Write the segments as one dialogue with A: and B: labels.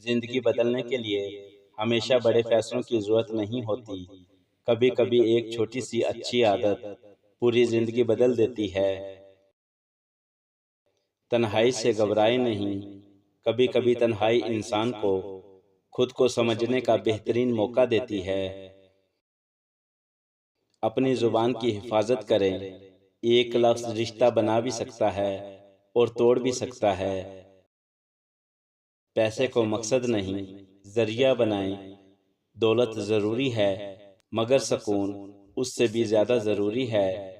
A: زندگی بدلنے کے لیے ہمیشہ بڑے فیصلوں کی ضرورت نہیں ہوتی۔ کبھی کبھی ایک چھوٹی سی اچھی عادت پوری زندگی بدل دیتی ہے۔ تنہائی سے گھبرائے نہیں۔ کبھی کبھی تنہائی انسان کو خود کو سمجھنے کا بہترین موقع دیتی ہے۔ اپنی زبان کی حفاظت کریں۔ ایک لفظ رشتہ بنا بھی سکتا ہے اور توڑ بھی سکتا ہے۔ پیسے کو مقصد نہیں، ذریعہ بنائیں۔ دولت ضروری ہے مگر سکون اس سے بھی زیادہ ضروری ہے۔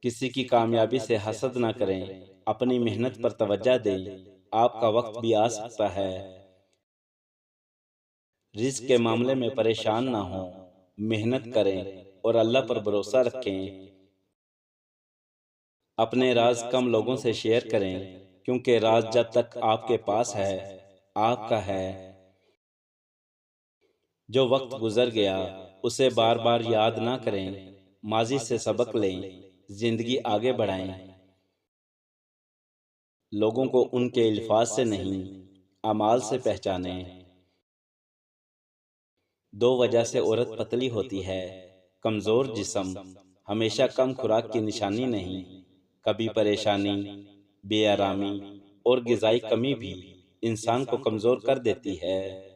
A: کسی کی کامیابی سے حسد نہ کریں، اپنی محنت پر توجہ دیں، آپ کا وقت بھی آ سکتا ہے۔ رزق کے معاملے میں پریشان نہ ہوں، محنت کریں اور اللہ پر بھروسہ رکھیں۔ اپنے راز کم لوگوں سے شیئر کریں، کیونکہ راز جب تک آپ کے پاس ہے، آپ کا ہے۔ جو وقت گزر گیا اسے بار بار یاد نہ کریں، ماضی سے سبق لیں، زندگی آگے بڑھائیں۔ لوگوں کو ان کے الفاظ سے نہیں، اعمال سے پہچانیں۔ دو وجہ سے عورت پتلی ہوتی ہے۔ کمزور جسم ہمیشہ کم خوراک کی نشانی نہیں، کبھی پریشانی، بے آرامی اور غذائی کمی بھی انسان کو کمزور کر دیتی ہے۔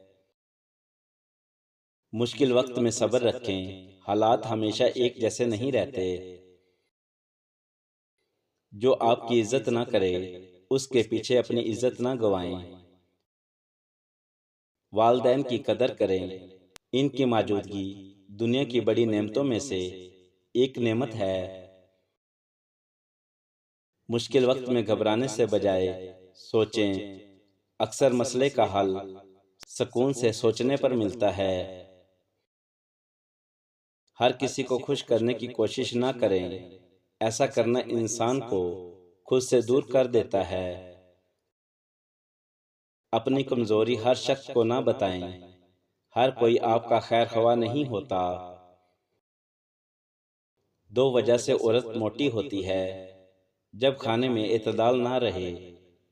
A: مشکل وقت میں صبر رکھیں، حالات ہمیشہ ایک جیسے نہیں رہتے۔ جو آپ کی عزت نہ کرے اس کے پیچھے اپنی عزت نہ گوائیں۔ والدین کی قدر کریں، ان کی موجودگی دنیا کی بڑی نعمتوں میں سے ایک نعمت ہے۔ مشکل وقت میں گھبرانے سے بجائے سوچیں، اکثر مسئلے کا حل سکون سے سوچنے پر ملتا ہے۔ ہر کسی کو خوش کرنے کی کوشش نہ کریں، ایسا کرنا انسان کو خود سے دور کر دیتا ہے۔ اپنی کمزوری ہر شخص کو نہ بتائیں، ہر کوئی آپ کا خیر خواہ نہیں ہوتا۔ دو وجہ سے عورت موٹی ہوتی ہے۔ جب کھانے میں اعتدال نہ رہے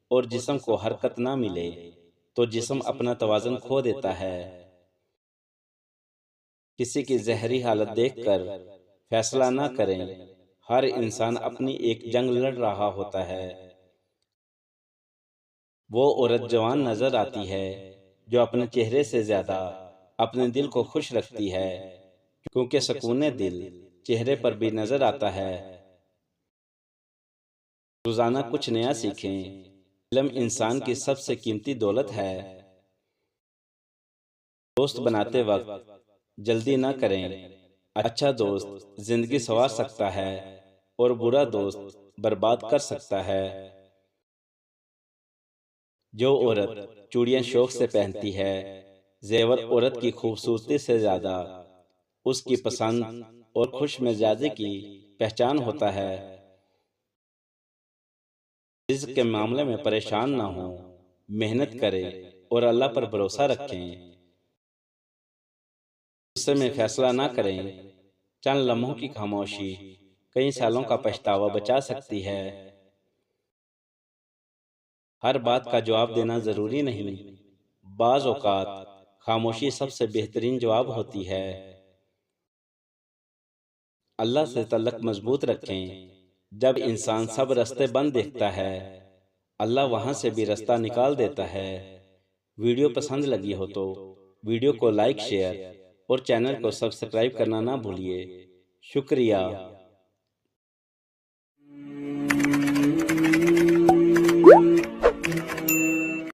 A: اور جسم کو حرکت نہ ملے تو جسم اپنا توازن کھو دیتا ہے۔ کسی کی زہری حالت دیکھ کر فیصلہ نہ کریں، ہر انسان اپنی ایک جنگ لڑ رہا ہوتا ہے۔ وہ عورت جوان نظر آتی ہے جو اپنے چہرے سے زیادہ اپنے دل کو خوش رکھتی ہے، کیونکہ سکون دل چہرے پر بھی نظر آتا ہے۔ روزانہ کچھ نیا سیکھیں، علم انسان کی سب سے قیمتی دولت ہے۔ دوست بناتے وقت جلدی نہ کریں، اچھا دوست زندگی سنوار سکتا ہے اور برا دوست برباد کر سکتا ہے۔ جو عورت چوڑیاں شوق سے پہنتی ہے، زیور عورت کی خوبصورتی سے زیادہ اس کی پسند اور خوش مزاجی کی پہچان ہوتا ہے۔ رزق کے معاملے میں پریشان نہ ہوں، محنت کریں اور اللہ پر بھروسہ رکھیں۔ غصے میں فیصلہ نہ کریں، چند لمحوں کی خاموشی کئی سالوں کا پچھتاوا بچا سکتی ہے۔ ہر بات کا جواب دینا ضروری نہیں، بعض اوقات خاموشی سب سے بہترین جواب ہوتی ہے۔ اللہ سے تعلق مضبوط رکھیں، جب انسان سب راستے بند دیکھتا ہے، اللہ وہاں سے بھی راستہ نکال دیتا ہے۔ ویڈیو پسند لگی ہو تو ویڈیو کو لائک، شیئر اور چینل کو سبسکرائب کرنا نہ بھولیے۔ شکریہ۔